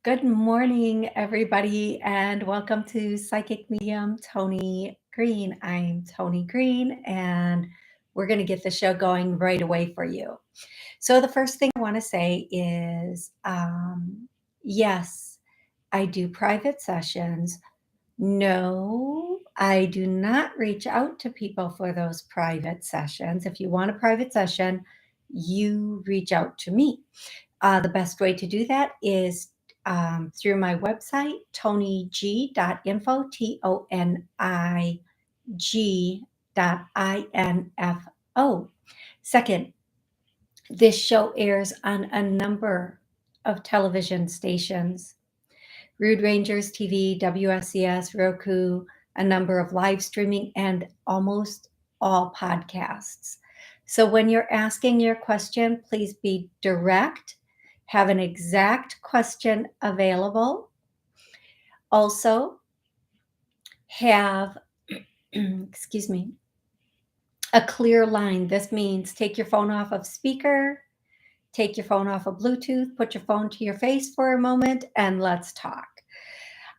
Good morning, everybody, and welcome to Psychic Medium Toni Greene. I'm Toni Greene, and we're going to get the show going right away for you. So, the first thing I want to say is yes, I do private sessions. No, I do not reach out to people for those private sessions. If you want a private session, you reach out to me. The best way to do that is through my website, tonig.info, TONIG.info. Second, this show airs on a number of television stations: Rude Rangers TV, WSCS, Roku, a number of live streaming, and almost all podcasts. So when you're asking your question, please be direct, have an exact question available. Also, have, excuse me, a clear line. This means take your phone off of speaker, take your phone off of Bluetooth, put your phone to your face for a moment, and let's talk.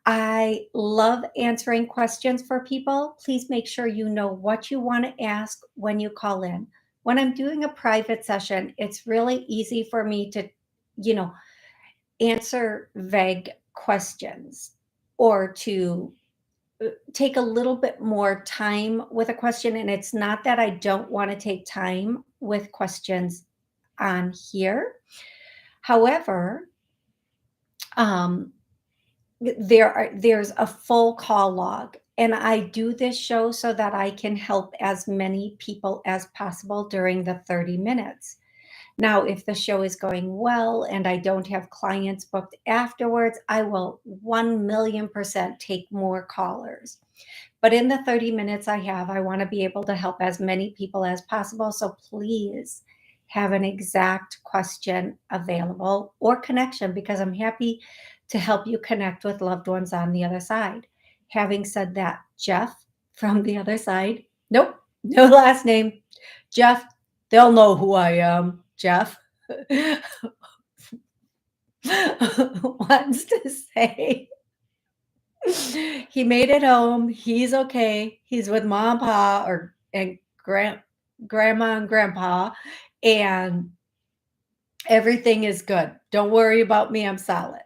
I love answering questions for people. Please make sure you know what you want to ask when you call in. When I'm doing a private session, it's really easy for me to, you know, answer vague questions or to take a little bit more time with a question. And it's not that I don't want to take time with questions on here. However, um, there's a full call log, and I do this show so that I can help as many people as possible during the 30 minutes. Now, if the show is going well and I don't have clients booked afterwards, I will 1,000,000% take more callers. But in the 30 minutes I have, I want to be able to help as many people as possible. So please have an exact question available or connection, because I'm happy to help you connect with loved ones on the other side. Having said that, Jeff from the other side, nope, no last name. Jeff, they'll know who I am. Jeff wants to say he made it home. He's okay. He's with mom and pa and grandma and grandpa, and everything is good. Don't worry about me. I'm solid.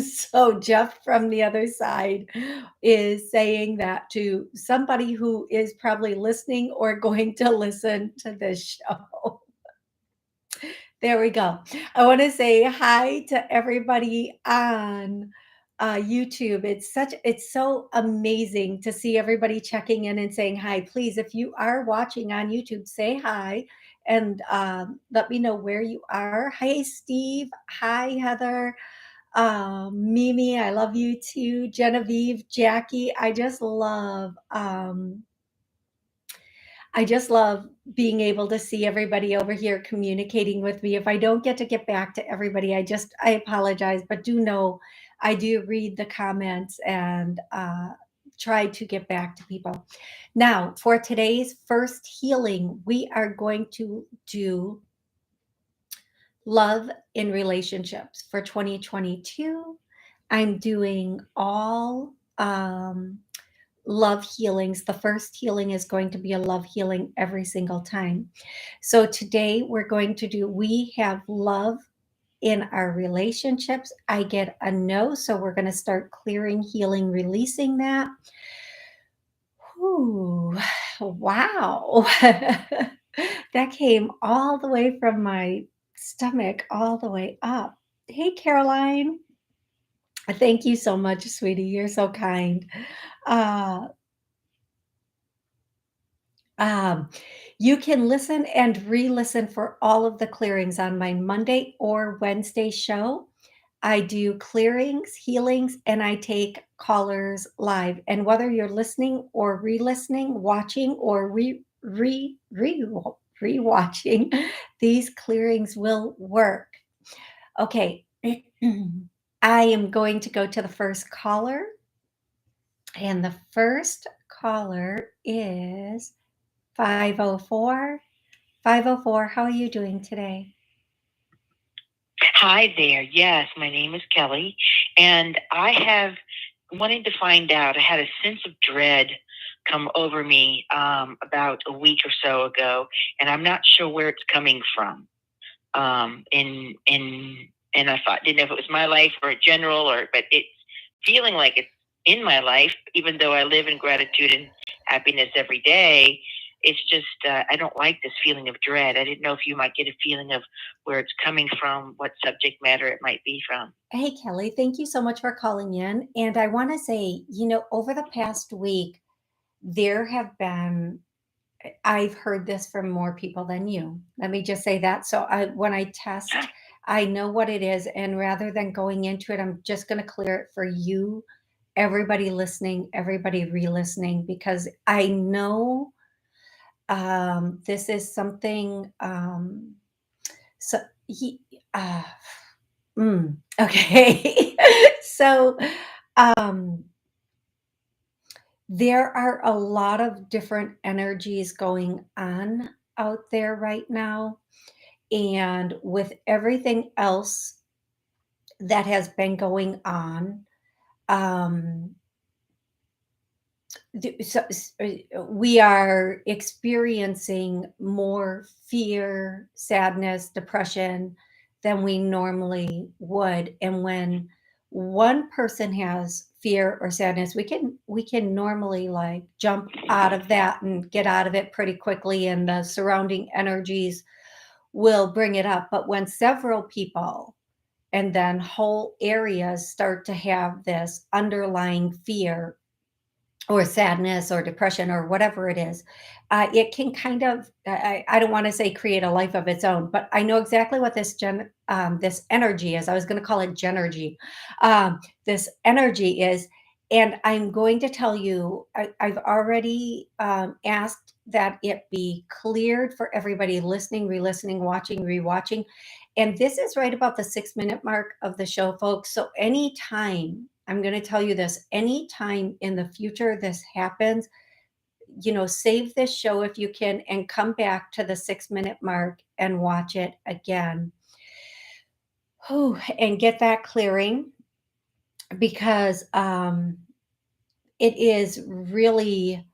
So Jeff from the other side is saying that to somebody who is probably listening or going to listen to this show. There we go. I want to say hi to everybody on YouTube. It's so amazing to see everybody checking in and saying hi. Please, if you are watching on YouTube, say hi and let me know where you are. Hi, Steve. Hi, Heather. Mimi, I love you too. Genevieve, Jackie, I just love being able to see everybody over here communicating with me. If I don't get to get back to everybody, I apologize, but do know I do read the comments and try to get back to people. Now, for today's first healing, we are going to do love in relationships for 2022. I'm doing all love healings. The first healing is going to be a love healing every single time. So today we have love in our relationships. I get a no, so we're going to start clearing, healing, releasing that. Whew, wow. That came all the way from my stomach all the way up. Hey, Caroline. Thank you so much, sweetie. You're so kind. Uh, Um, you can listen and re-listen for all of the clearings on my Monday or Wednesday show. I do clearings, healings, and I take callers live. And whether you're listening or re-listening, watching or re-watching, these clearings will work. Okay. I am going to go to the first caller. And the first caller is 504. 504, how are you doing today? Hi there. Yes, my name is Kelly, and I have wanted to find out. I had a sense of dread come over me about a week or so ago, and I'm not sure where it's coming from. And I thought didn't know if it was my life or general, but it's feeling like it's in my life, even though I live in gratitude and happiness every day. It's just I don't like this feeling of dread. I didn't know if you might get a feeling of where it's coming from, what subject matter it might be from. Hey, Kelly, thank you so much for calling in. And I want to say, over the past week, there have been, I've heard this from more people than you. Let me just say that. So when I test, I know what it is. And rather than going into it, I'm just going to clear it for you, everybody listening, everybody re-listening, because I know this is something. So he, okay. So um, there are a lot of different energies going on out there right now. And with everything else that has been going on, um, we are experiencing more fear, sadness, depression than we normally would. And when one person has fear or sadness, we can normally like jump out of that and get out of it pretty quickly, and the surrounding energies will bring it up. But when several people and then whole areas start to have this underlying fear or sadness or depression or whatever it is, it can kind of, I don't want to say create a life of its own, but I know exactly what this energy is. I was going to call it genergy. This energy is, and I'm going to tell you, I've already asked that it be cleared for everybody listening, re-listening, watching, rewatching. And this is right about the 6 minute mark of the show, folks. So anytime, I'm going to tell you this, anytime in the future this happens, save this show if you can and come back to the 6 minute mark and watch it again. Whew, and get that clearing, because it is really,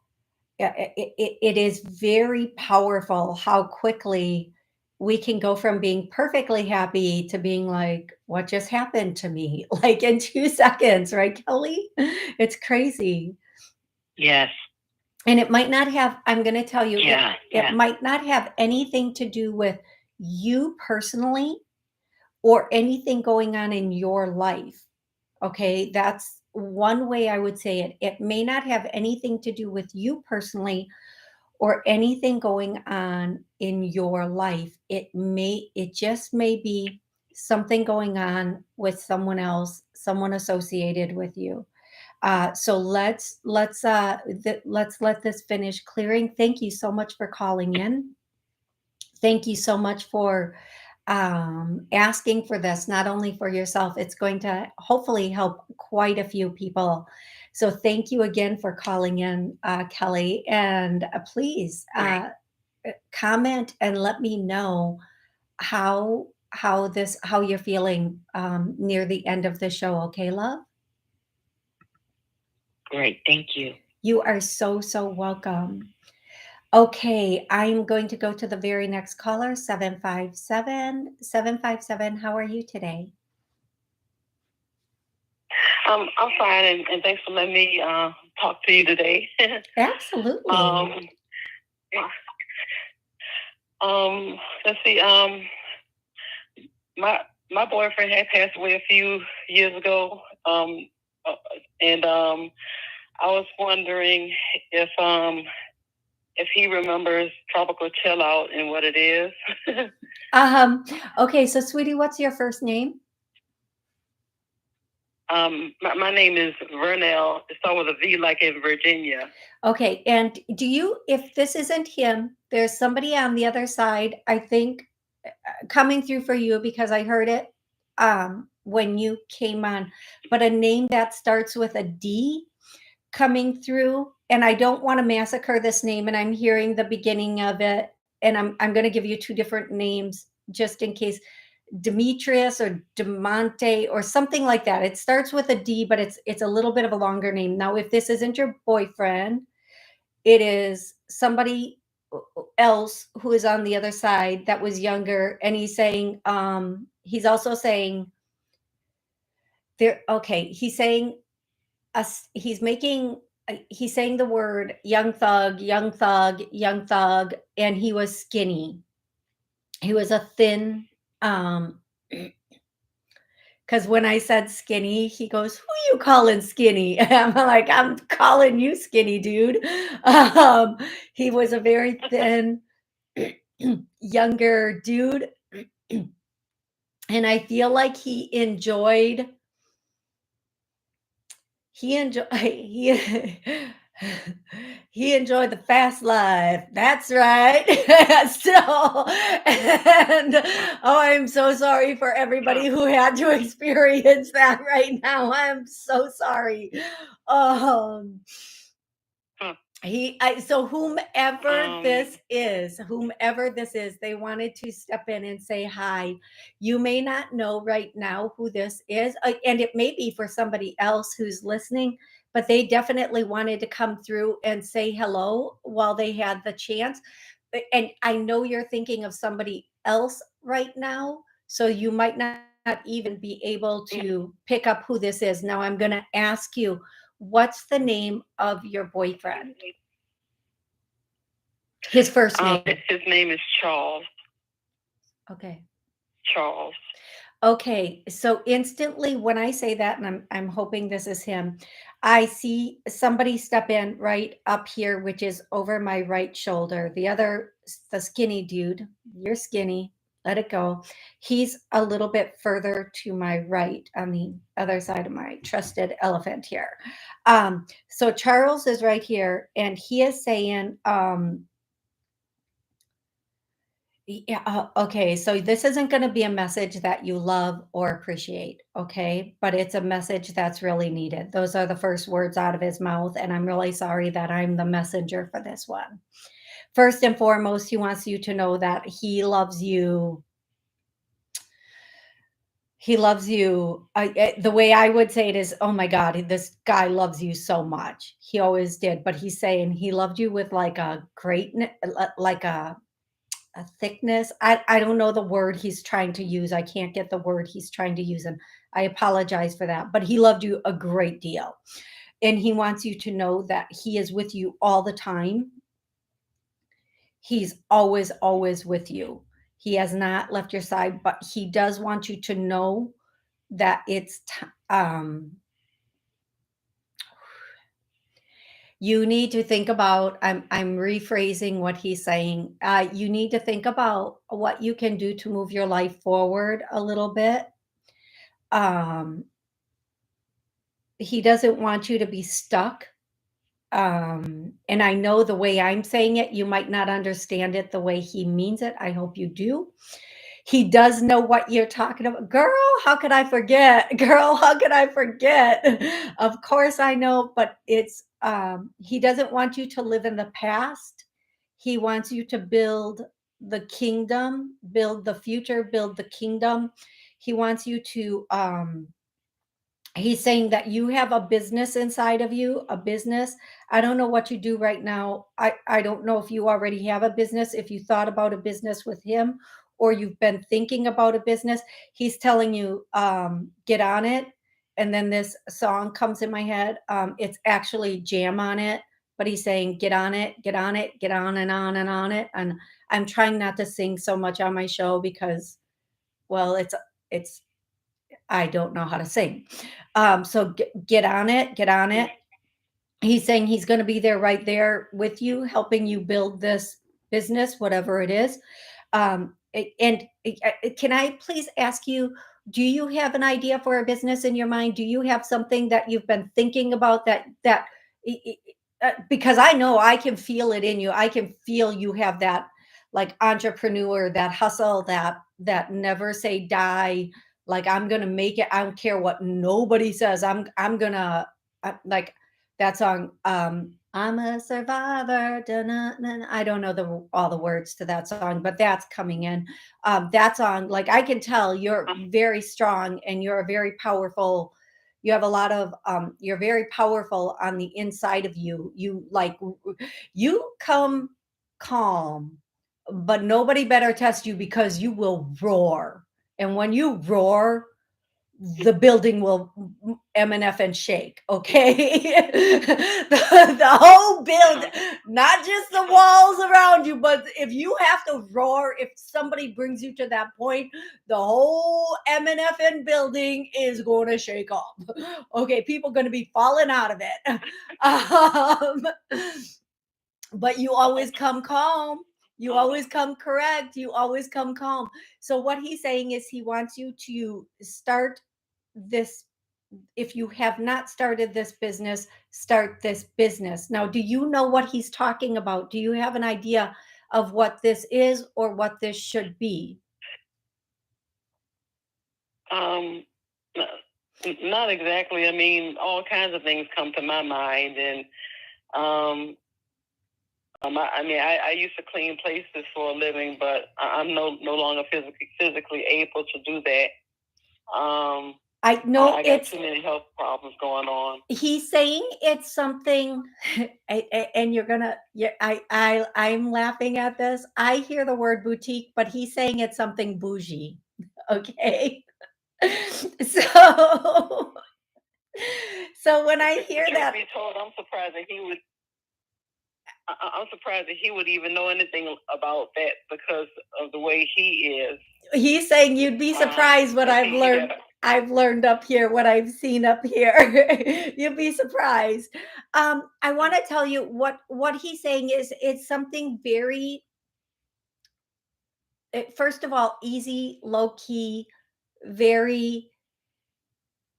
it is very powerful how quickly we can go from being perfectly happy to being like, what just happened to me? Like in 2 seconds, right, Kelly? It's crazy. Yes. And it might not have, I'm going to tell you, Yeah. it Yeah. might not have anything to do with you personally or anything going on in your life. Okay, that's one way I would say it. It may not have anything to do with you personally or anything going on in your life. It just may be something going on with someone else, someone associated with you. So let's let this finish clearing. Thank you so much for calling in. Thank you so much for asking for this, not only for yourself, it's going to hopefully help quite a few people. So thank you again for calling in, Kelly. And please comment and let me know how you're feeling near the end of the show. Okay, love? Great. Thank you. You are so welcome. Okay, I'm going to go to the very next caller, 757. 757, how are you today? I'm fine, and thanks for letting me talk to you today. Absolutely. Let's see. My my boyfriend had passed away a few years ago, uh, and I was wondering if if he remembers tropical chill out and what it is. Um, okay, so sweetie, what's your first name? My name is Vernell. It's all with a V, like in Virginia. Okay, and do you, if this isn't him, there's somebody on the other side, I think, coming through for you because I heard it when you came on, but a name that starts with a D coming through, and I don't want to massacre this name, and I'm hearing the beginning of it, and I'm going to give you two different names just in case. Demetrius or Demonte or something like that. It starts with a D, but it's a little bit of a longer name. Now, if this isn't your boyfriend, it is somebody else who is on the other side that was younger, and he's saying, he's also saying there. Okay, he's saying us. He's saying the word young thug, young thug, young thug, and he was skinny. He was a thin. Because when I said skinny, he goes, "Who you calling skinny?" I'm like, "I'm calling you skinny, dude." He was a very thin, younger dude, and I feel like he enjoyed he he enjoyed the fast life. That's right. So, and oh, I'm so sorry for everybody who had to experience that right now. I'm so sorry. Um, so whomever this is, they wanted to step in and say hi. You may not know right now who this is, and it may be for somebody else who's listening, but they definitely wanted to come through and say hello while they had the chance. And I know you're thinking of somebody else right now, so you might not even be able to pick up who this is. Now I'm going to ask you, what's the name of your boyfriend? His first name. His name is Charles. Okay. Charles. Okay. So instantly when I say that, and I'm hoping this is him, I see somebody step in right up here, which is over my right shoulder. The skinny dude, you're skinny, let it go. He's a little bit further to my right on the other side of my trusted elephant here. So Charles is right here, and he is saying, yeah, okay, so this isn't gonna be a message that you love or appreciate, okay? But it's a message that's really needed. Those are the first words out of his mouth, and I'm really sorry that I'm the messenger for this one. First and foremost, he wants you to know that he loves you. He loves you. The way I would say it is, oh my God, this guy loves you so much. He always did, but he's saying he loved you with like a greatness, like a thickness. I don't know the word he's trying to use. I can't get the word he's trying to use, and I apologize for that. But he loved you a great deal, and he wants you to know that he is with you all the time. He's always with you. He has not left your side, but he does want you to know that you need to think about. I'm rephrasing what he's saying. You need to think about what you can do to move your life forward a little bit. Um, he doesn't want you to be stuck. And I know the way I'm saying it, you might not understand it the way he means it. I hope you do. He does know what you're talking about. Girl, how could I forget? Girl, how could I forget? Of course I know, but he doesn't want you to live in the past. He wants you to build the kingdom, build the future, build the kingdom. He wants you to he's saying that you have a business inside of you, a business. I don't know what you do right now. I don't know if you already have a business, if you thought about a business with him, or you've been thinking about a business. He's telling you, get on it. And then this song comes in my head. It's actually Jam on It, but he's saying, get on it, get on it, get on and on and on it. And I'm trying not to sing so much on my show because, well, it's I don't know how to sing. So get on it, get on it. He's saying he's going to be there right there with you, helping you build this business, whatever it is. And can I please ask you, do you have an idea for a business in your mind? Do you have something that you've been thinking about because I know I can feel it in you. I can feel you have that like entrepreneur, that hustle, that never say die. Like I'm gonna make it. I don't care what nobody says. I'm gonna like that song. I'm a survivor. Da-na-na-na. I don't know all the words to that song, but that's coming in. That song, like I can tell you're very strong and you're very powerful. You have a lot of, you're very powerful on the inside of you. You come calm, but nobody better test you because you will roar. And when you roar, the building will MNF and shake, okay? The whole building, not just the walls around you, but if you have to roar, if somebody brings you to that point, the whole MNFN building is going to shake off. Okay, people going to be falling out of it. But you always come calm. You always come correct. You always come calm. So what he's saying is he wants you to start this. If you have not started this business, start this business. Now, do you know what he's talking about? Do you have an idea of what this is or what this should be? Not exactly. I mean, all kinds of things come to my mind, and I used to clean places for a living, but I'm no longer physically able to do that. I know I got too many health problems going on. He's saying it's something, and you're gonna. Yeah, I'm laughing at this. I hear the word boutique, but he's saying it's something bougie. Okay, so so when I hear that, be told, I'm surprised that he would. I'm surprised that he would even know anything about that because of the way he is. He's saying you'd be surprised what I've learned. Yeah. I've learned up here, what I've seen up here. You'll be surprised. I want to tell you what he's saying is it's something very, first of all, easy, low key, very,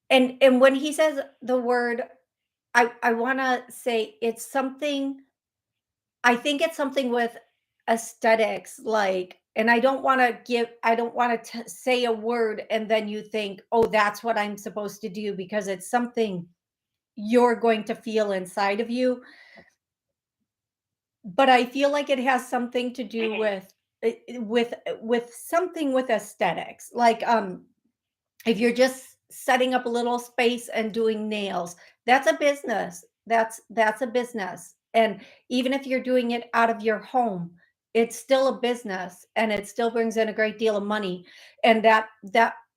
and when he says the word, I want to say it's something. I think it's something with aesthetics, like, and I don't want to say a word and then you think, oh, that's what I'm supposed to do because it's something you're going to feel inside of you. But I feel like it has something to do with something with aesthetics. Like, if you're just setting up a little space and doing nails, that's a business. That's a business. And even if you're doing it out of your home, it's still a business and it still brings in a great deal of money. And that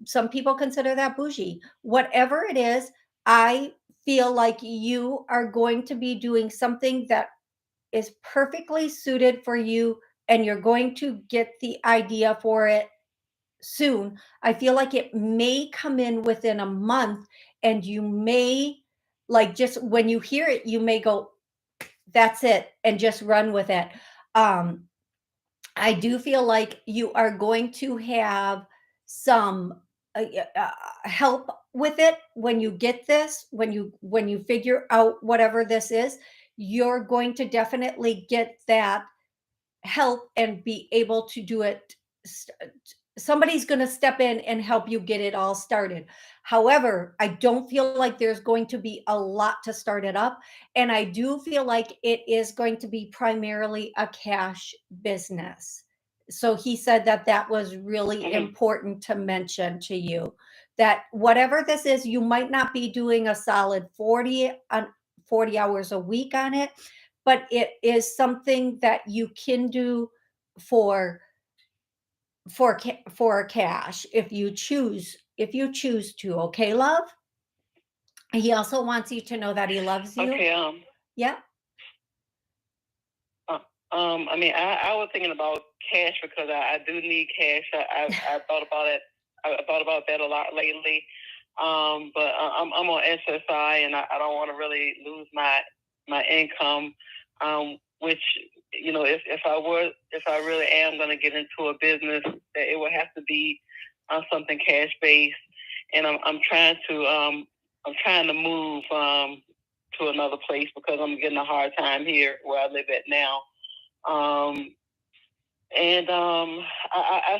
some people consider that bougie. Whatever it is, I feel like you are going to be doing something that is perfectly suited for you and you're going to get the idea for it soon. I feel like it may come in within a month and you may, like, just when you hear it, you may go, that's it, and just run with it. Um, I do feel like you are going to have some help with it when you get this, when you figure out whatever this is, you're going to definitely get that help and be able to do it. Somebody's going to step in and help you get it all started. However, I don't feel like there's going to be a lot to start it up. And I do feel like it is going to be primarily a cash business. So he said that that was really important to mention to you, that whatever this is, you might not be doing a solid 40 hours a week on it, but it is something that you can do for for cash if you choose to. Okay, love. He also wants you to know that he loves you. Okay. Yeah. I was thinking about cash because I do need cash. I thought about it. I thought about that a lot lately. But I'm on SSI and I don't want to really lose my income. Which, you know, if I really am going to get into a business, that it would have to be something cash based. And I'm trying to move to another place because I'm getting a hard time here where I live at now. I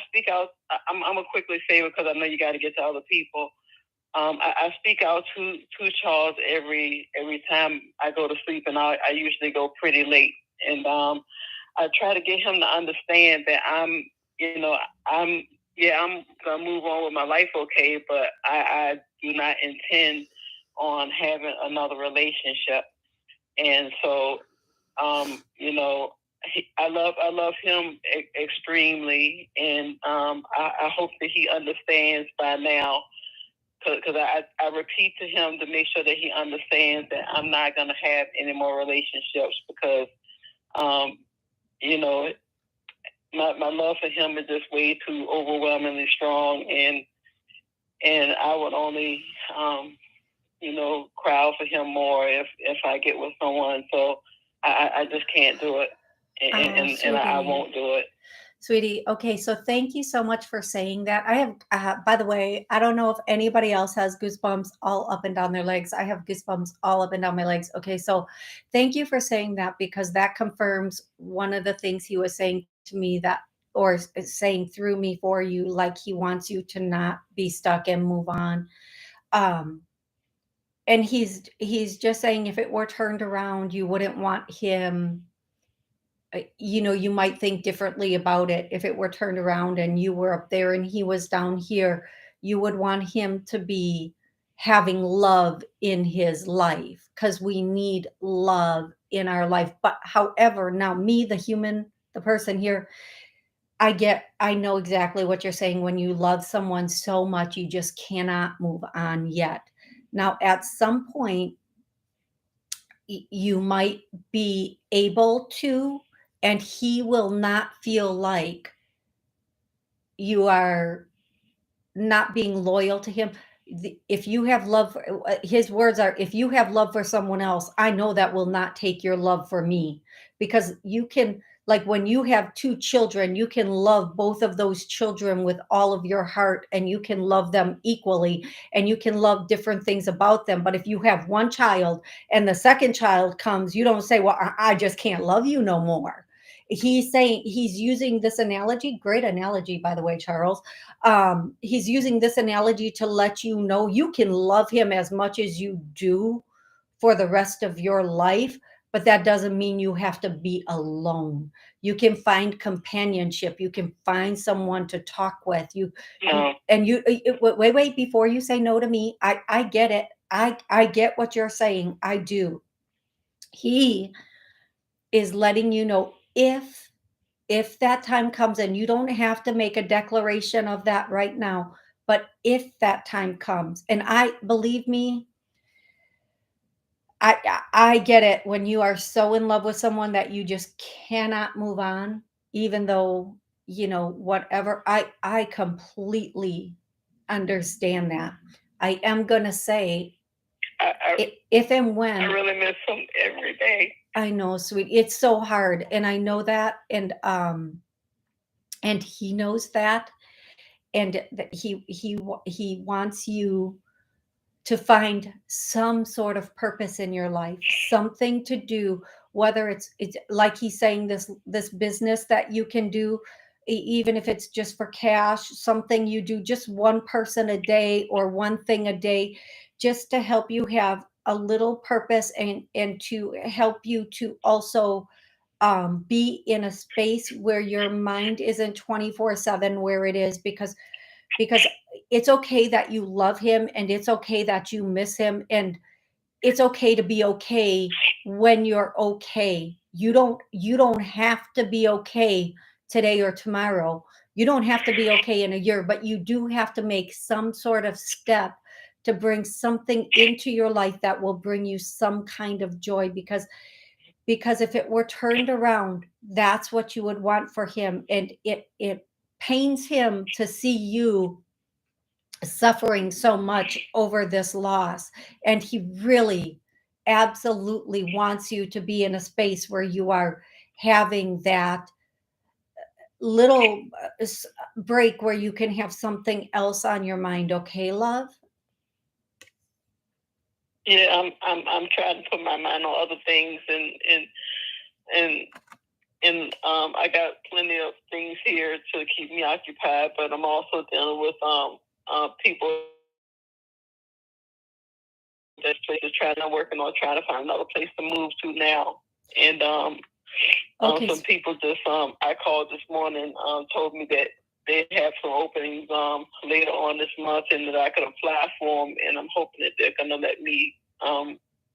speak out. I'm a quickly say because I know you got to get to other people. I speak out to Charles every time I go to sleep, and I usually go pretty late. And I try to get him to understand that I'm gonna move on with my life, okay, but I do not intend on having another relationship. And so, I love him extremely, and I hope that he understands by now, because I repeat to him to make sure that he understands that I'm not going to have any more relationships, because you know my love for him is just way too overwhelmingly strong, and I would only cry for him more if I get with someone. So I just can't do it, and I won't do it. Sweetie, okay, so thank you so much for saying that. I have, by the way, I don't know if anybody else has goosebumps all up and down their legs. I have goosebumps all up and down my legs. Okay, so thank you for saying that, because that confirms one of the things he was saying to me, that, or saying through me for you, like he wants you to not be stuck and move on. Um, and he's just saying, if it were turned around, you wouldn't want him, you might think differently about it. If it were turned around and you were up there and he was down here, you would want him to be having love in his life, because we need love in our life. But however, now me, the human, the person here, I know exactly what you're saying. When you love someone so much, you just cannot move on yet. Now, at some point, you might be able to, and he will not feel like you are not being loyal to him. If you have love, his words are, if you have love for someone else, I know that will not take your love for me. Because you can, like when you have two children, you can love both of those children with all of your heart, and you can love them equally, and you can love different things about them. But if you have one child and the second child comes, you don't say, well, I just can't love you no more. He's saying, he's using this analogy, great analogy, by the way, Charles. He's using this analogy to let you know you can love him as much as you do for the rest of your life, but that doesn't mean you have to be alone. You can find companionship. You can find someone to talk with. Wait, before you say no to me, I get it. I get what you're saying. I do. He is letting you know, if that time comes, and you don't have to make a declaration of that right now, but if that time comes, and I believe me, I get it, when you are so in love with someone that you just cannot move on, even though, whatever. I completely understand that. I am gonna say, if and when, I really miss him every day. I know, sweet. It's so hard, and I know that, and he knows that, and that he wants you to find some sort of purpose in your life, something to do, whether it's like he's saying, this business that you can do, even if it's just for cash, something you do, just one person a day or one thing a day, just to help you have a little purpose, and to help you to also be in a space where your mind isn't 24/7, where it is, because it's okay that you love him, and it's okay that you miss him, and it's okay to be okay when you're okay. You don't have to be okay today or tomorrow. You don't have to be okay in a year, but you do have to make some sort of step to bring something into your life that will bring you some kind of joy, because if it were turned around, that's what you would want for him, and it pains him to see you suffering so much over this loss, and he really absolutely wants you to be in a space where you are having that little break where you can have something else on your mind. Okay, love? Yeah, I'm trying to put my mind on other things, and I got plenty of things here to keep me occupied, but I'm also dealing with people this place is I'm working on trying to find another place to move to now. And Okay. some people just I called this morning, told me that they have some openings later on this month and that I could apply for them, and I'm hoping that they're gonna let me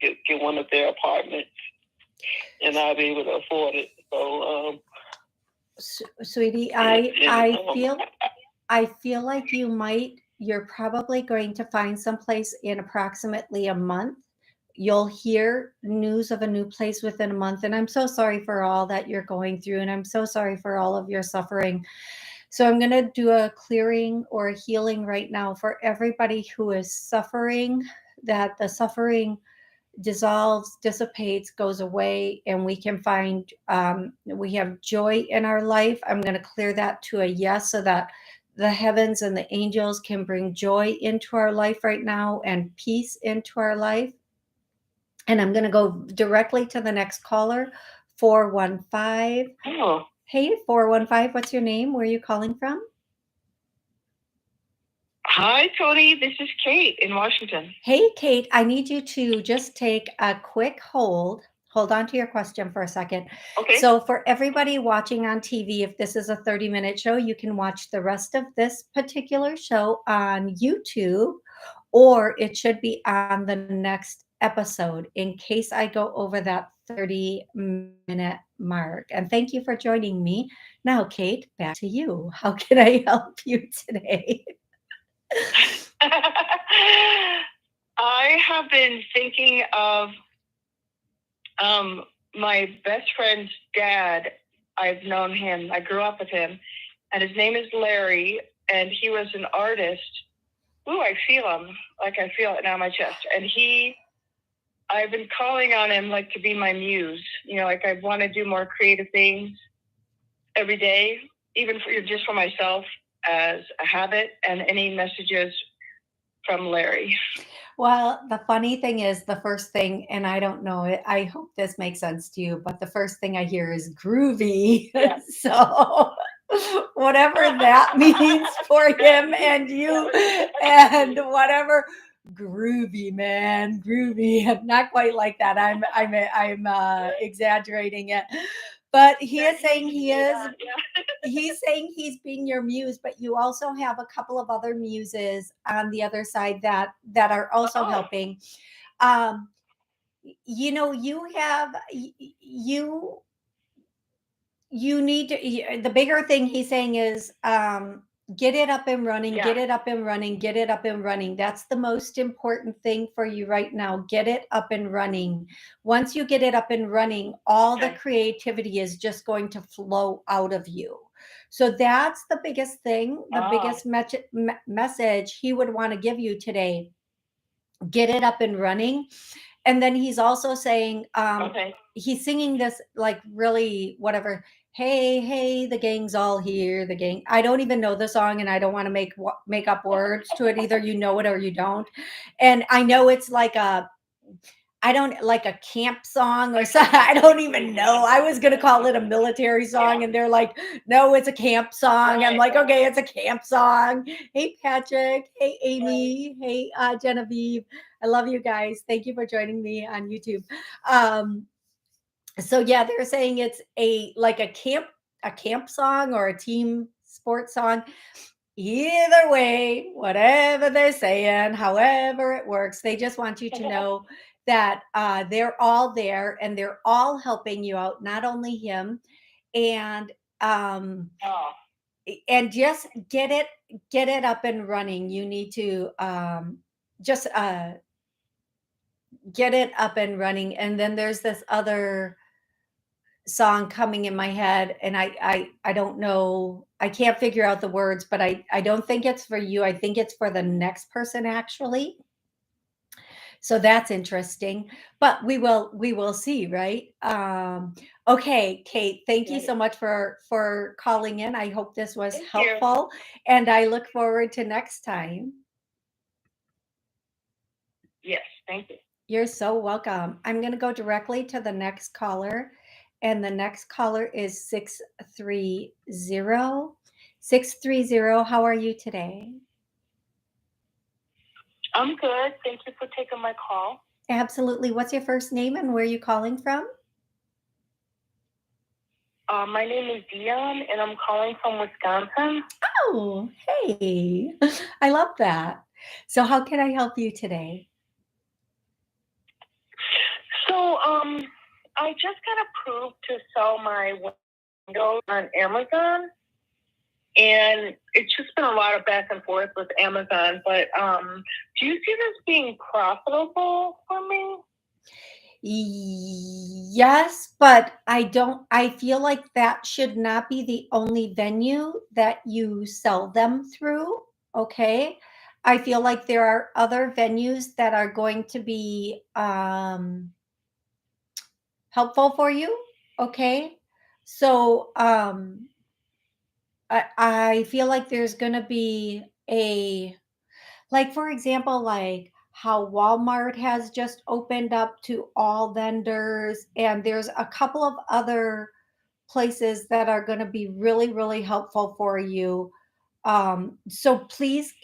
get one of their apartments, and I'll be able to afford it. So sweetie, I feel like you're probably going to find someplace in approximately a month. You'll hear news of a new place within a month. And I'm so sorry for all that you're going through. And I'm so sorry for all of your suffering. So I'm going to do a clearing or a healing right now for everybody who is suffering, that the suffering dissolves, dissipates, goes away, and we can find, we have joy in our life. I'm going to clear that to a yes so that the heavens and the angels can bring joy into our life right now and peace into our life. And I'm going to go directly to the next caller, 415. Oh. Hey, 415, what's your name? Where are you calling from? Hi, Toni. This is Kate in Washington. Hey, Kate, I need you to just take a quick hold. Hold on to your question for a second. Okay. So for everybody watching on TV, if this is a 30-minute show, you can watch the rest of this particular show on YouTube, or it should be on the next episode in case I go over that 30-minute mark. And thank you for joining me. Now, Kate, back to you. How can I help you today? I have been thinking of my best friend's dad. I've known him. I grew up with him, and his name is Larry, and he was an artist. Ooh, I feel him. Like I feel it now in my chest. And I've been calling on him like to be my muse. You know, like I want to do more creative things every day, even just for myself as a habit, and any messages from Larry. Well, the funny thing is, the first thing, and I don't know it, I hope this makes sense to you, but the first thing I hear is groovy. Yeah. So whatever that means for him and you, and whatever, groovy, man, groovy. Not quite like that. I'm exaggerating it, but he is saying he's saying he's being your muse, but you also have a couple of other muses on the other side that are also helping. You know, you need to, the bigger thing he's saying is, get it up and running, get it up and running, get it up and running. That's the most important thing for you right now. Get it up and running. Once you get it up and running, all the creativity is just going to flow out of you. So that's the biggest thing, the biggest message he would want to give you today. Get it up and running. And then he's also saying, he's singing this like really whatever. Hey, the gang's all here. The gang. I don't even know the song, and I don't want to make up words to it. Either you know it or you don't. And I know it's like a camp song or something. I don't even know. I was going to call it a military song, and they're like, no, it's a camp song. I'm like, okay, it's a camp song. Hey, Patrick. Hey, Amy. Hey, Genevieve. I love you guys. Thank you for joining me on YouTube. So yeah, they're saying it's a camp song or a team sports song. Either way, whatever they're saying, however it works, they just want you to know that they're all there and they're all helping you out, not only him. And and just get it up and running. You need to just get it up and running. And then there's this other song coming in my head, and I don't know, I can't figure out the words, but I don't think it's for you. I think it's for the next person, actually. So that's interesting, but we will see, right? Okay, Kate, thank you so much for calling in. I hope this was helpful, and I look forward to next time. Yes, thank you. You're so welcome. I'm going to go directly to the next caller. And the next caller is 630. 630, how are you today? I'm good. Thank you for taking my call. Absolutely. What's your first name and where are you calling from? My name is Dion, and I'm calling from Wisconsin. Oh, hey. I love that. So how can I help you today? So, I just got approved to sell my windows on Amazon, and it's just been a lot of back and forth with Amazon. But do you see this being profitable for me? Yes, but I feel like that should not be the only venue that you sell them through. Okay. I feel like there are other venues that are going to be helpful for you. Okay. So I feel like there's going to be like, for example, like how Walmart has just opened up to all vendors, and there's a couple of other places that are going to be really, really helpful for you. So please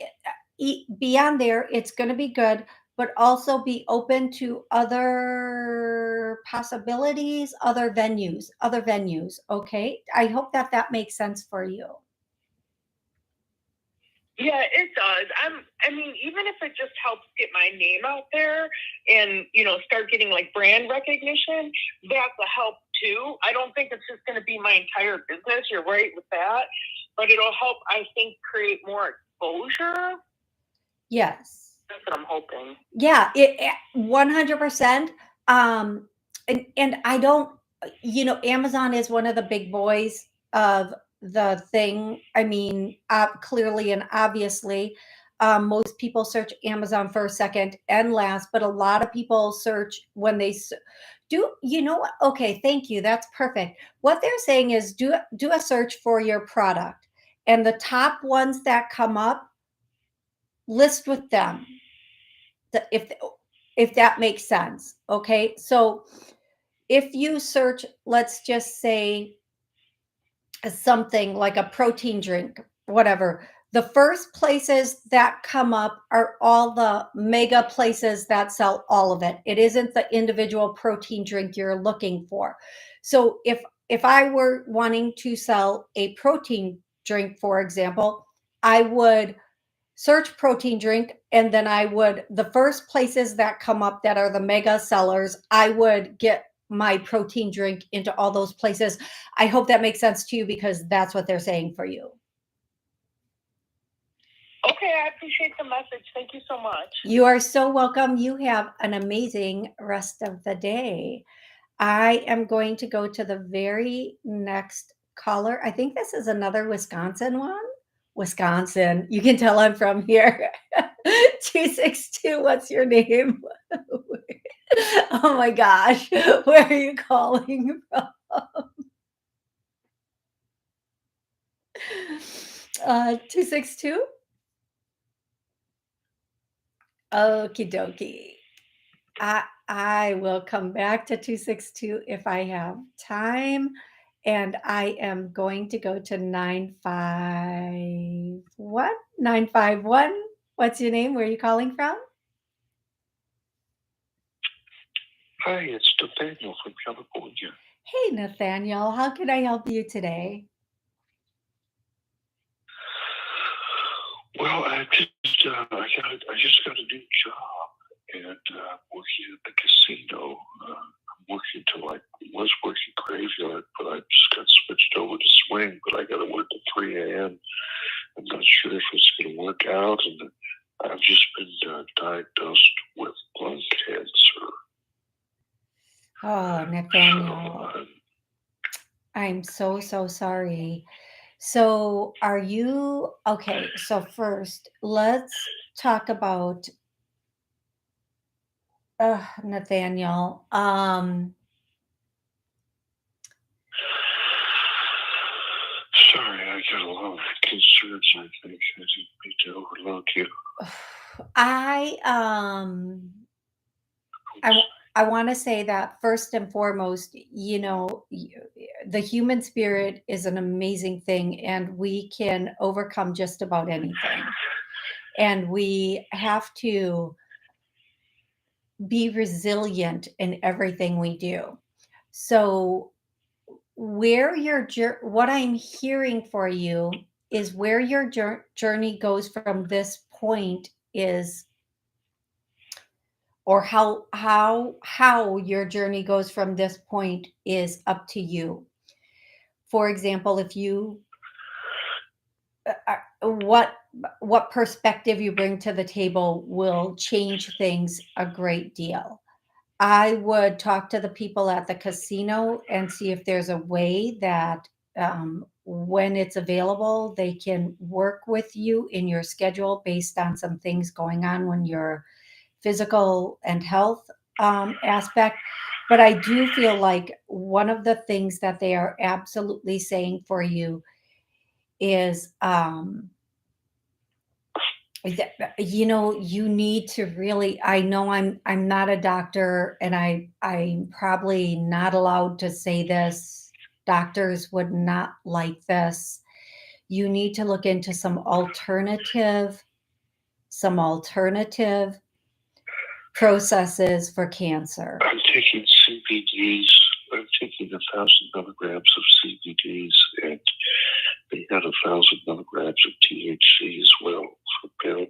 be on there. It's going to be good, but also be open to other possibilities, other venues. Okay. I hope that that makes sense for you. Yeah, it does. I mean, even if it just helps get my name out there and, start getting like brand recognition, that's a help too. I don't think it's just going to be my entire business. You're right with that. But it'll help, I think, create more exposure. Yes. That's what I'm hoping. Yeah, it 100%. And I don't, Amazon is one of the big boys of the thing. I mean, clearly and obviously, most people search Amazon first, second, and last, but a lot of people search when they do. You know what? Okay, thank you. That's perfect. What they're saying is do a search for your product, and the top ones that come up, list with them. If that makes sense. Okay. So if you search, let's just say something like a protein drink, whatever, the first places that come up are all the mega places that sell all of it. It isn't the individual protein drink you're looking for. So if I were wanting to sell a protein drink, for example, I would search protein drink, and then the first places that come up that are the mega sellers, I would get my protein drink into all those places. I hope that makes sense to you, because that's what they're saying for you. Okay, I appreciate the message. Thank you so much. You are so welcome. You have an amazing rest of the day. I am going to go to the very next caller. I think this is another Wisconsin one. Wisconsin. You can tell I'm from here. 262. What's your name? Oh my gosh. Where are you calling from? 262? Okie dokie. I will come back to 262 if I have time. And I am going to go to 951. 951. What's your name? Where are you calling from? Hi, it's Nathaniel from California. Hey, Nathaniel. How can I help you today? Well, I just got a new job, and working at the casino. I'm working till I was working graveyard, but I just got switched over to swing. But I got to work at 3 a.m. I'm not sure if it's going to work out, and I've just been diagnosed with lung cancer. Oh, Nathaniel. So, I'm so sorry. So are you okay? So first, let's talk about Nathaniel. Sorry, I got a lot of concerns. I think I didn't mean to overload you. I want to say that first and foremost, the human spirit is an amazing thing, and we can overcome just about anything. and we have to be resilient in everything we do. So what I'm hearing for you is where your journey goes from this point is, or how your journey goes from this point is up to you. For example, if you what perspective you bring to the table will change things a great deal. I would talk to the people at the casino and see if there's a way that when it's available, they can work with you in your schedule based on some things going on when your physical and health aspect. But I do feel like one of the things that they are absolutely saying for you is you need to really, I know I'm not a doctor, and I'm probably not allowed to say this. Doctors would not like this. You need to look into some alternative processes for cancer. I'm taking CBDs. I'm taking 1,000 milligrams of CBDs, and they had 1,000 milligrams of THC as well for pills.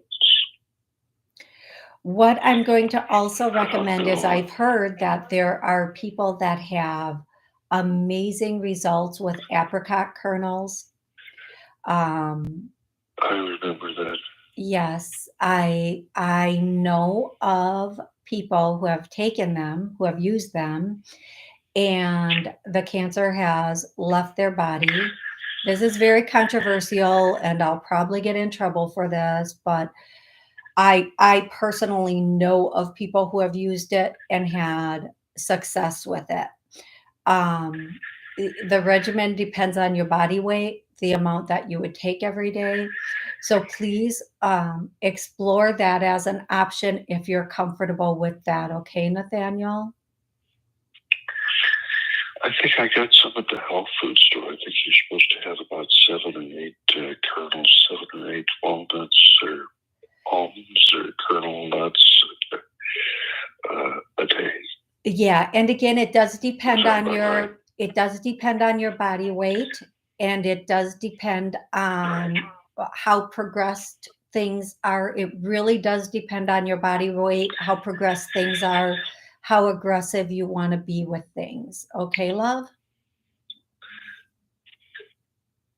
What I'm going to also recommend is I've heard that there are people that have amazing results with apricot kernels. I remember that. Yes, I know of people who have taken them, who have used them, and the cancer has left their body. This is very controversial, and I'll probably get in trouble for this, but I personally know of people who have used it and had success with it. The regimen depends on your body weight, the amount that you would take every day. So please explore that as an option if you're comfortable with that. Okay, Nathaniel? I think I got some at the health food store. I think you're supposed to have about 7 or 8 kernels, 7 or 8 walnuts or almonds or kernel nuts a day. Yeah, and again, it does depend on your body weight, and it does depend on how progressed things are. It really does depend on your body weight, how progressed things are, how aggressive you want to be with things. Okay, love?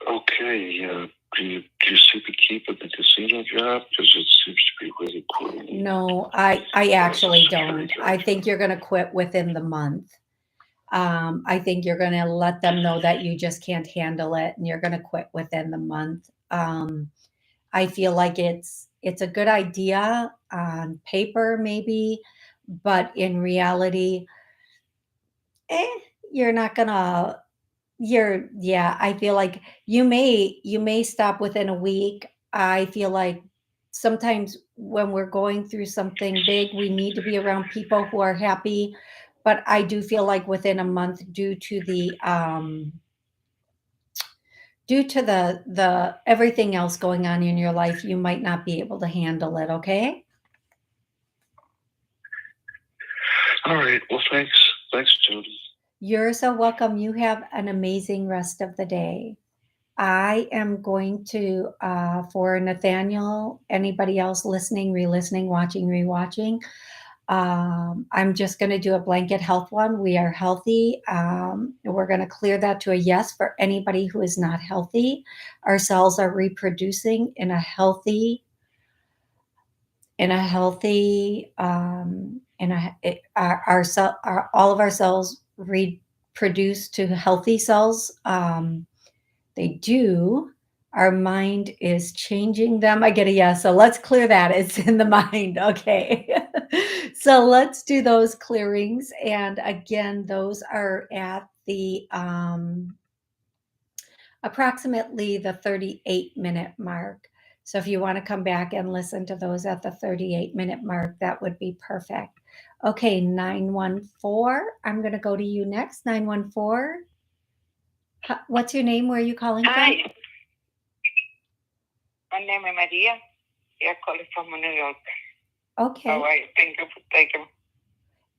Okay. Do you see me keeping the casino job? Because it seems to be really cool. No, I actually don't. I think you're going to quit within the month. I think you're going to let them know that you just can't handle it, and you're going to quit within the month. I feel like it's a good idea on paper, maybe, but in reality, you're not gonna. I feel like you may stop within a week. I feel like sometimes when we're going through something big, we need to be around people who are happy. But I do feel like within a month, due to the everything else going on in your life, you might not be able to handle it. Okay. All right. Well, thanks. Thanks, Toni. You're so welcome. You have an amazing rest of the day. I am going to, for Nathaniel, anybody else listening, re-listening, watching, rewatching, I'm just going to do a blanket health one. We are healthy. We're going to clear that to a yes for anybody who is not healthy. Our cells are reproducing in a healthy, all of our cells reproduce to healthy cells. They do. Our mind is changing them. I get a yes. So let's clear that. It's in the mind. Okay. So let's do those clearings. And again, those are at the approximately the 38-minute mark. So if you want to come back and listen to those at the 38-minute mark, that would be perfect. Okay, 914. I'm going to go to you next. 914. What's your name? Where are you calling from? Hi. My name is Maria. Yeah, calling from New York. Okay. All right. Thank you. Thank you.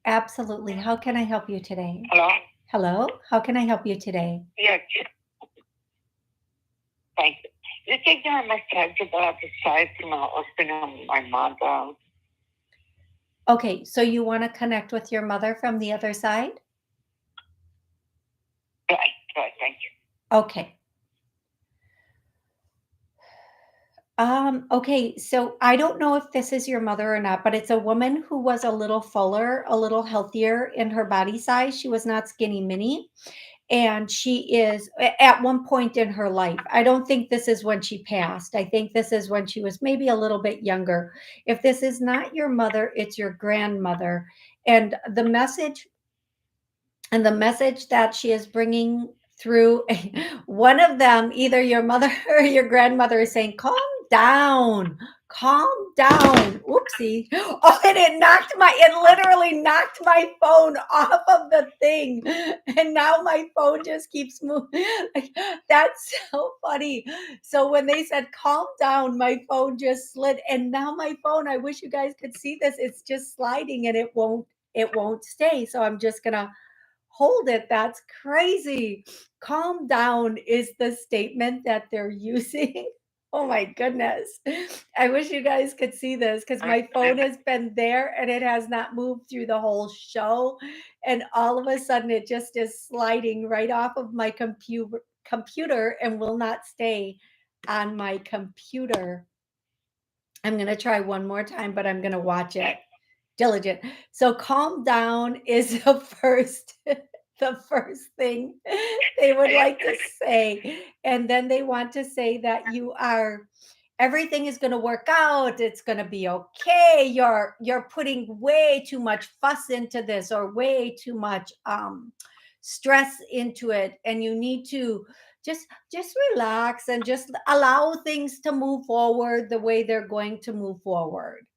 Absolutely. How can I help you today? Hello? Hello? How can I help you today? Yes. Thank you. You take my message about the size of my husband and my mother. Okay, so you want to connect with your mother from the other side? Right, thank you. Okay. Okay, so I don't know if this is your mother or not, but it's a woman who was a little fuller, a little healthier in her body size. She was not skinny mini. And she is at one point in her life. I don't think this is when she passed. I think this is when she was maybe a little bit younger. If this is not your mother, it's your grandmother. And the message that she is bringing through, one of them, either your mother or your grandmother, is saying, calm down. Oopsie. Oh, and it literally knocked my phone off of the thing. And now my phone just keeps moving. That's so funny. So when they said calm down, my phone just slid. And now my phone, I wish you guys could see this. It's just sliding and it won't stay. So I'm just gonna hold it. That's crazy. Calm down is the statement that they're using. Oh my goodness. I wish you guys could see this because my phone has been there and it has not moved through the whole show. And all of a sudden it just is sliding right off of my computer and will not stay on my computer. I'm going to try one more time, but I'm going to watch it. Diligent. So calm down is the first thing they would like to say. And then they want to say that everything is going to work out. It's going to be okay. You're putting way too much fuss into this or way too much stress into it. And you need to just relax and just allow things to move forward the way they're going to move forward.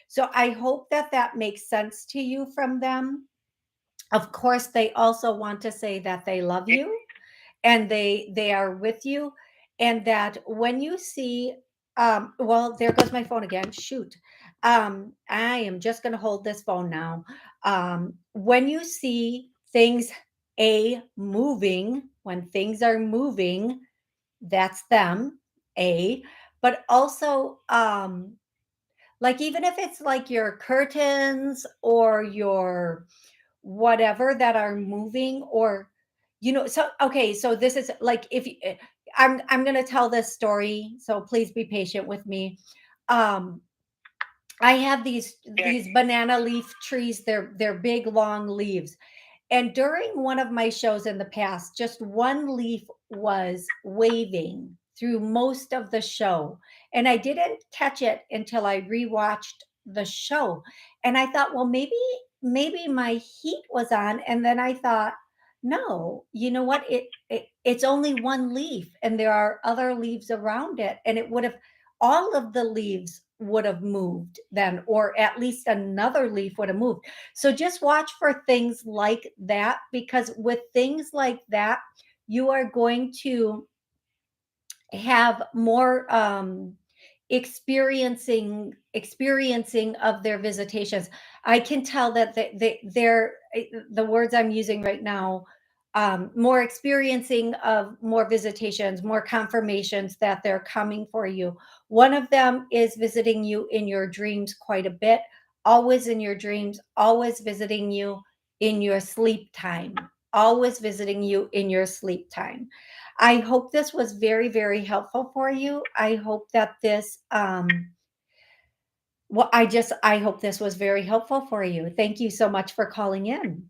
So I hope that makes sense to you from them. Of course, they also want to say that they love you and they are with you, and that when you see well, there goes my phone again. Shoot. I am just going to hold this phone now. When you see things moving, when things are moving, that's them, but also like even if it's like your curtains or your whatever that are moving, or so okay, so this is like if you, I'm going to tell this story, so please be patient with me. I have these banana leaf trees. They're big long leaves. And during one of my shows in the past, just one leaf was waving through most of the show. And I didn't catch it until I rewatched the show. And I thought, well, maybe my heat was on. And then I thought, no, you know what? It's only one leaf and there are other leaves around it. And it would have, all of the leaves would have moved then, or at least another leaf would have moved. So just watch for things like that, because with things like that, you are going to have more experiencing of their visitations. I can tell that they're the words I'm using right now, more experiencing of more visitations, more confirmations that they're coming for you. One of them is visiting you in your dreams quite a bit, always in your dreams, always visiting you in your sleep time, always visiting you in your sleep time. I hope this was very, very helpful for you. I hope that this, I hope this was very helpful for you. Thank you so much for calling in.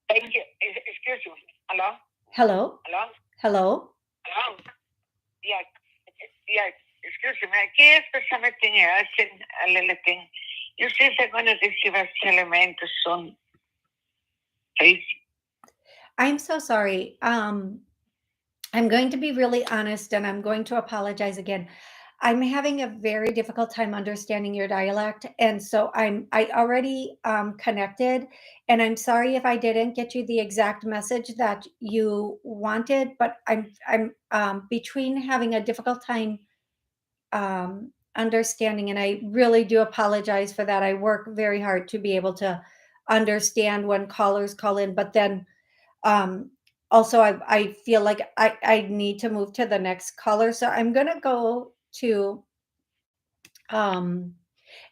Thank you. Excuse me. Hello? Hello? Hello? Hello? Hello? Yes. Yes. Excuse me. Aquí especialmente hacen a little thing. You say they're going to receive us elementos son. I'm so sorry. I'm going to be really honest and I'm going to apologize again. I'm having a very difficult time understanding your dialect, and so I already connected, and I'm sorry if I didn't get you the exact message that you wanted, but I'm between having a difficult time understanding, and I really do apologize for that. I work very hard to be able to understand when callers call in, but then also I feel like I need to move to the next caller. So I'm going to go to um,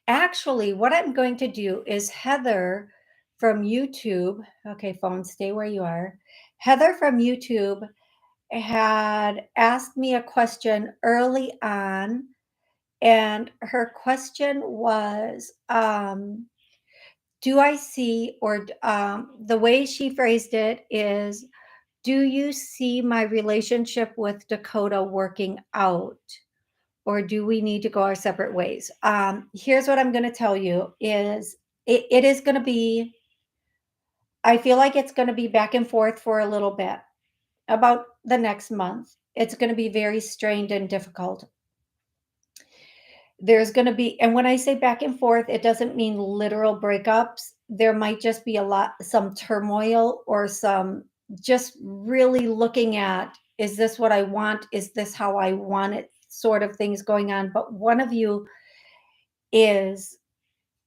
actually, what I'm going to do is Heather from YouTube. Okay, phone, stay where you are. Heather from YouTube had asked me a question early on, and her question was, do I see, or the way she phrased it is, do you see my relationship with Dakota working out? Or do we need to go our separate ways? Here's what I'm going to tell you is it is going to be, I feel like it's going to be back and forth for a little bit, about the next month. It's going to be very strained and difficult. There's going to be, and when I say back and forth, it doesn't mean literal breakups. There might just be some turmoil, or some just really looking at, is this what I want? Is this how I want it? Sort of things going on. But one of you is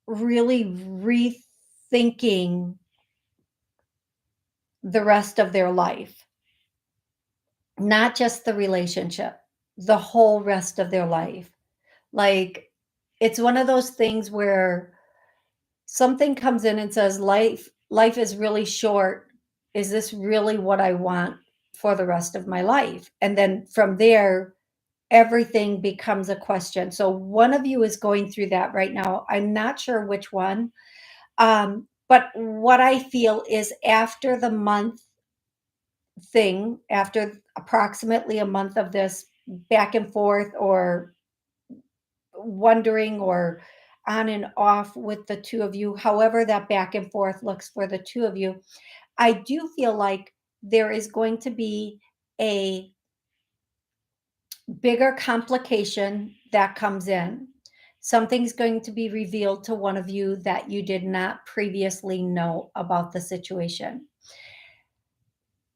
really rethinking the rest of their life, not just the relationship, the whole rest of their life. Like, it's one of those things where something comes in and says, life is really short. Is this really what I want for the rest of my life? And then from there, everything becomes a question. So one of you is going through that right now. I'm not sure which one. But what I feel is, after the month thing, after approximately a month of this back and forth, or wondering, or on and off with the two of you, however that back and forth looks for the two of you, I do feel like there is going to be a bigger complication that comes in. Something's going to be revealed to one of you that you did not previously know about the situation.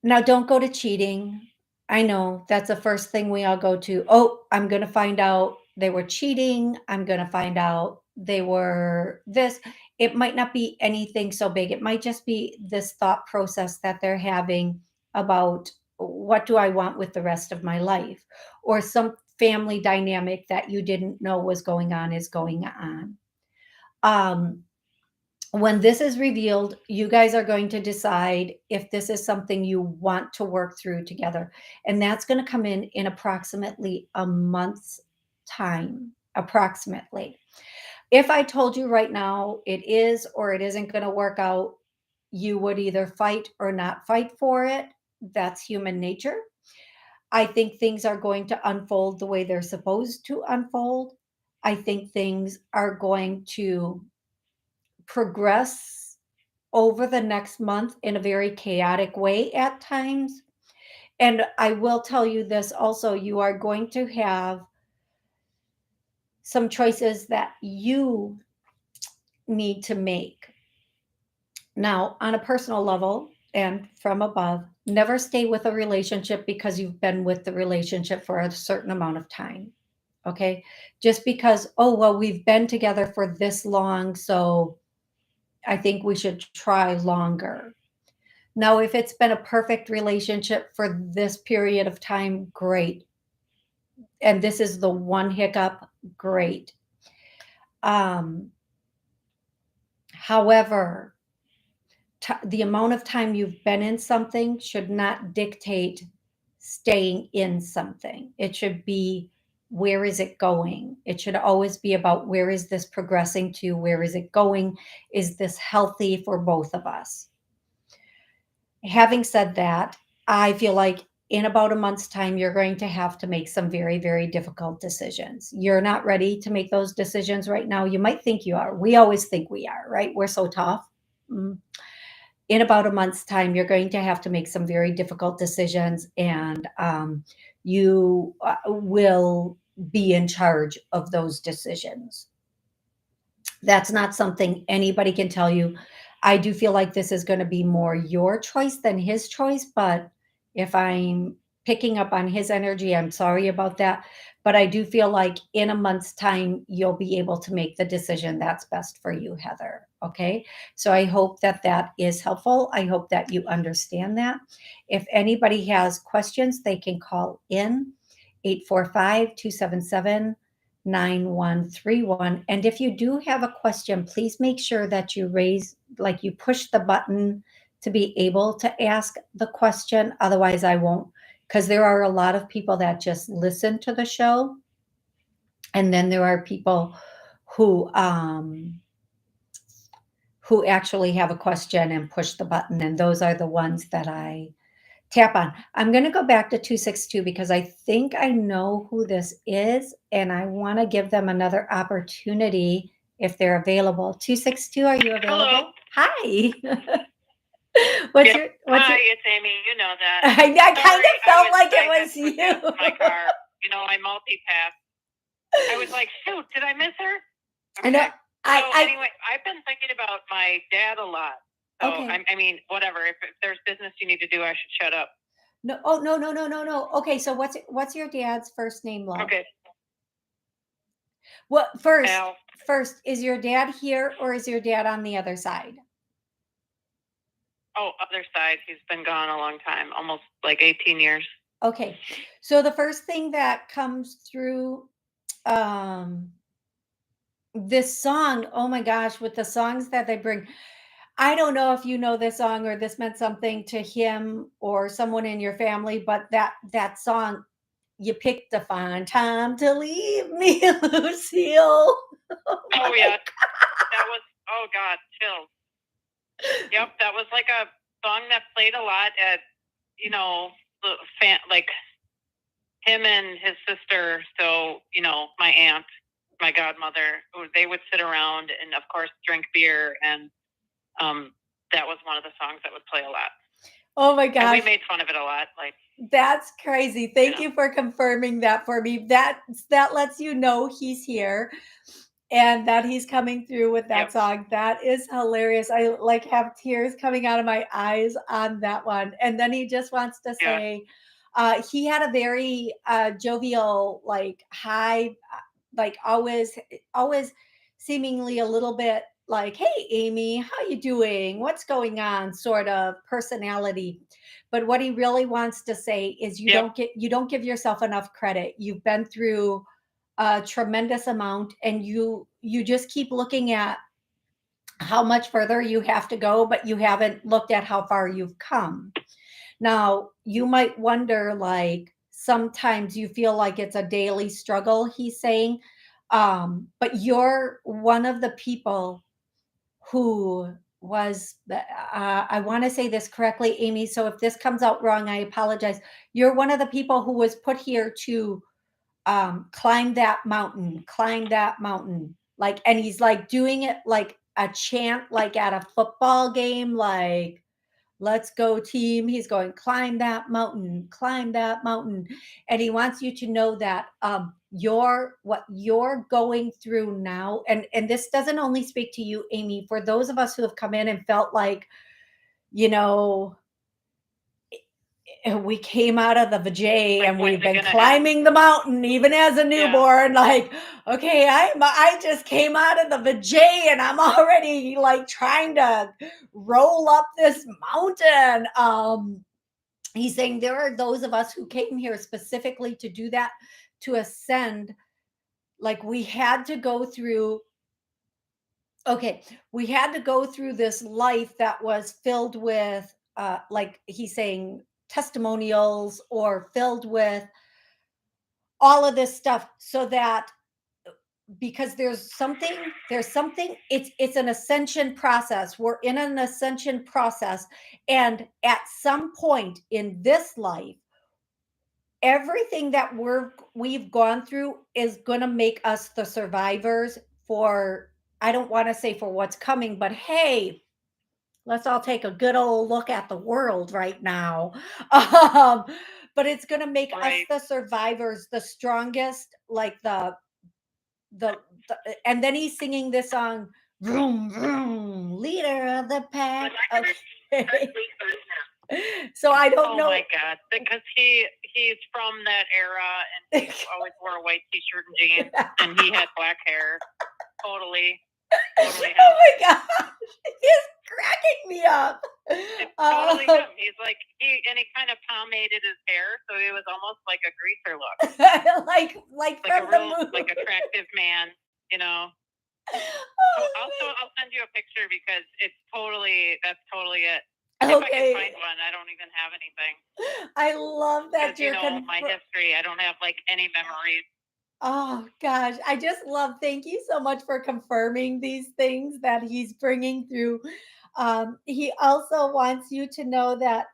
Now, don't go to cheating. I know that's the first thing we all go to. Oh, I'm going to find out they were cheating. I'm going to find out they were this. It might not be anything so big. It might just be this thought process that they're having about, what do I want with the rest of my life? Or some family dynamic that you didn't know was going on is going on. When this is revealed, you guys are going to decide if this is something you want to work through together. And that's going to come in approximately a month's time, approximately. If I told you right now it is or it isn't going to work out, you would either fight or not fight for it. That's human nature. I think things are going to unfold the way they're supposed to unfold. I think things are going to progress over the next month in a very chaotic way at times. And I will tell you this also, you are going to have some choices that you need to make. Now, on a personal level and from above, never stay with a relationship because you've been with the relationship for a certain amount of time. Okay? Just because, oh, well, we've been together for this long, so I think we should try longer. Now, if it's been a perfect relationship for this period of time, great. And this is the one hiccup, great. However, the amount of time you've been in something should not dictate staying in something. It should be, where is it going? It should always be about, where is this progressing to? Where is it going? Is this healthy for both of us? Having said that, I feel like in about a month's time, you're going to have to make some very, very difficult decisions. You're not ready to make those decisions right now. You might think you are. We always think we are, right? We're so tough. In about a month's time, you're going to have to make some very difficult decisions, and you will be in charge of those decisions. That's not something anybody can tell you. I do feel like this is going to be more your choice than his choice, but if I'm picking up on his energy. I'm sorry about that. But I do feel like in a month's time, you'll be able to make the decision that's best for you, Heather. Okay. So I hope that that is helpful. I hope that you understand that. If anybody has questions, they can call in 845-277-9131. And if you do have a question, please make sure that you you push the button to be able to ask the question. Otherwise, I won't, because there are a lot of people that just listen to the show. And then there are people who actually have a question and push the button. And those are the ones that I tap on. I'm going to go back to 262 because I think I know who this is, and I want to give them another opportunity if they're available. 262, are you available? Hello. Hi. What's your Hi, it's Amy. You know that. I kind of felt like it was you. My car. You know, I multitask. I was like, shoot, did I miss her? Okay. I know. Anyway, I've been thinking about my dad a lot. So, Okay. I mean, whatever. If there's business you need to do, I should shut up. No. Oh, no. Okay, so what's your dad's first name, love? Okay. Well, Al. first, is your dad here or is your dad on the other side? Oh, other side. He's been gone a long time, almost like 18 years. Okay. So the first thing that comes through this song, oh my gosh, with the songs that they bring. I don't know if you know this song or this meant something to him or someone in your family, but that song, you picked a fine time to leave me, Lucille. Oh yeah. That was, oh God, chills. Yep, that was like a song that played a lot at, you know, the like him and his sister. So, you know, my aunt, my godmother, they would sit around and of course drink beer, and that was one of the songs that would play a lot. Oh my gosh. And we made fun of it a lot. Like, that's crazy. Thank you for confirming that for me. That lets you know he's here and that he's coming through with that song. That is hilarious. I like have tears coming out of my eyes on that one. And then he just wants to say, he had a very jovial, like high, like always seemingly a little bit like, hey, Amy, how you doing? What's going on? Sort of personality. But what he really wants to say is you don't give yourself enough credit. You've been through a tremendous amount, and you just keep looking at how much further you have to go, but you haven't looked at how far you've come. Now, you might wonder, like, sometimes you feel like it's a daily struggle, he's saying. But you're one of the people who was, I want to say this correctly, Amy. So if this comes out wrong, I apologize. You're one of the people who was put here to climb that mountain. Like, and he's like doing it like a chant, like at a football game, like, let's go team. He's going, climb that mountain. And he wants you to know that what you're going through now, and this doesn't only speak to you, Amy, for those of us who have come in and felt like, you know, we came out of the vajay and we've been climbing the mountain even as a newborn. Like, okay, I just came out of the vajay and I'm already like trying to roll up this mountain. He's saying there are those of us who came here specifically to do that, to ascend. Like, we had to go through this life that was filled with like he's saying, testimonials, or filled with all of this stuff, so that, because there's something, it's an ascension process. We're in an ascension process, and at some point in this life, everything that we've gone through is going to make us the survivors for, I don't want to say for what's coming, but hey, let's all take a good old look at the world right now. But it's going to make us the survivors, the strongest, like the and then he's singing this song, vroom, vroom, leader of the pack. Okay. So I don't know. Oh my God, because he he's from that era, and he always wore a white t-shirt and jeans, and he had black hair. Totally Oh him. my gosh, he's cracking me up. It's totally him. He's like, he kind of pomaded his hair, so he was almost like a greaser look. like Like from a the real, movie. like attractive man, you know. Oh, I'll send you a picture because that's totally it. okay. If I can find one, I don't even have anything. I love that because, you know, my history, I don't have like any memories. Oh gosh, I just love, thank you so much for confirming these things that he's bringing through. He also wants you to know that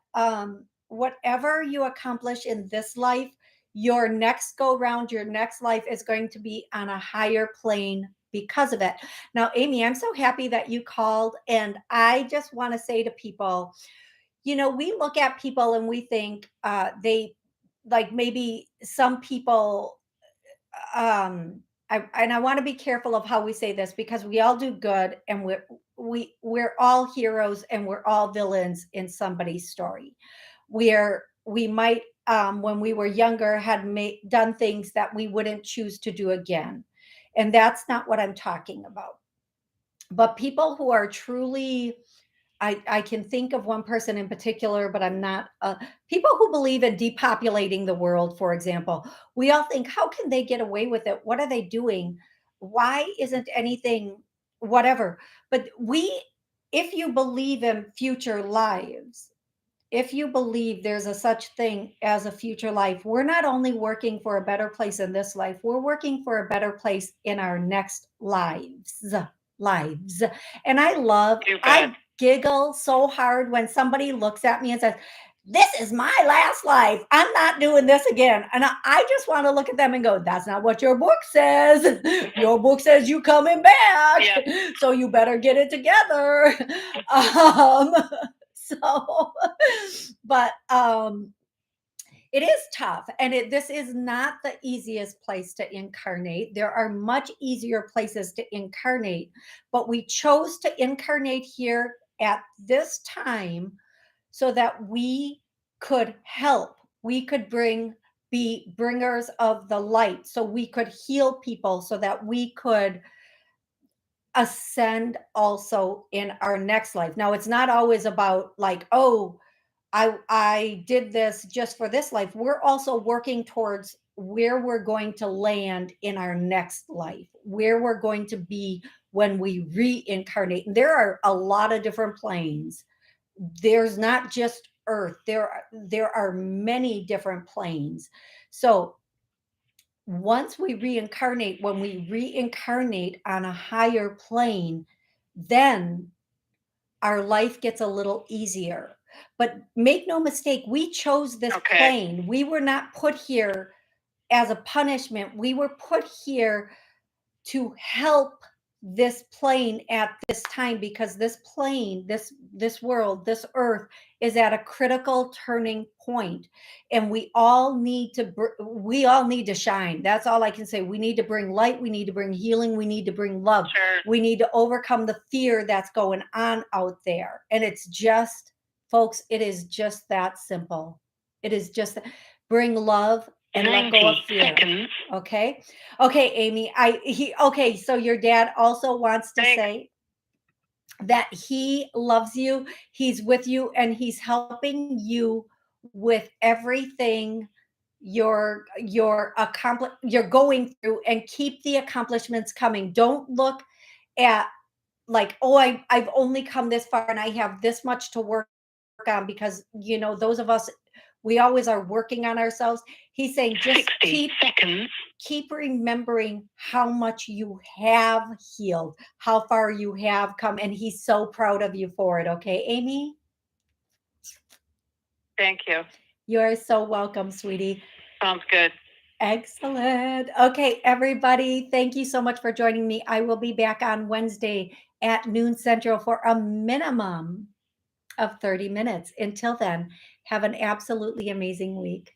whatever you accomplish in this life, your next go round, your next life is going to be on a higher plane because of it. Now, Amy, I'm so happy that you called. And I just want to say to people, you know, we look at people and we think they, like, maybe some people, I want to be careful of how we say this, because we all do good, and we're all heroes and we're all villains in somebody's story. We might, when we were younger, had done things that we wouldn't choose to do again, and that's not what I'm talking about. But people who are truly, I can think of one person in particular, but I'm not. People who believe in depopulating the world, for example, we all think, how can they get away with it? What are they doing? Why isn't anything, whatever? But if you believe in future lives, if you believe there's a such thing as a future life, we're not only working for a better place in this life, we're working for a better place in our next lives. And I giggle so hard when somebody looks at me and says, this is my last life, I'm not doing this again. And I just want to look at them and go, that's not what your book says. Your book says you coming back. Yeah. So you better get it together. But it is tough, and this is not the easiest place to incarnate. There are much easier places to incarnate, but we chose to incarnate here at this time so that we could help. We could be bringers of the light, so we could heal people, so that we could ascend also in our next life. Now, it's not always about like, oh, I did this just for this life. We're also working towards where we're going to land in our next life, where we're going to be when we reincarnate. And there are a lot of different planes. There's not just Earth. There are many different planes. So once we reincarnate, when we reincarnate on a higher plane, then our life gets a little easier. But make no mistake, we chose this plane. We were not put here as a punishment. We were put here to help this plane at this time, because this plane, this world, this earth is at a critical turning point, and we all need to shine. That's all I can say. We need to bring light, we need to bring healing, we need to bring love. Sure. We need to overcome the fear that's going on out there. And it's just, folks, it is just that simple. It is just bring love and let go of fear. Seconds. Okay, Amy. Okay. So your dad also wants to say that he loves you. He's with you, and he's helping you with everything you're going through, and keep the accomplishments coming. Don't look at like, oh, I've only come this far and I have this much to work on, because you know, those of us, we always are working on ourselves. He's saying just keep remembering how much you have healed, how far you have come, and he's so proud of you for it. Okay, Amy? Thank you. You are so welcome, sweetie. Sounds good. Excellent. Okay, everybody, thank you so much for joining me. I will be back on Wednesday at noon Central for a minimum of 30 minutes. Until then, have an absolutely amazing week.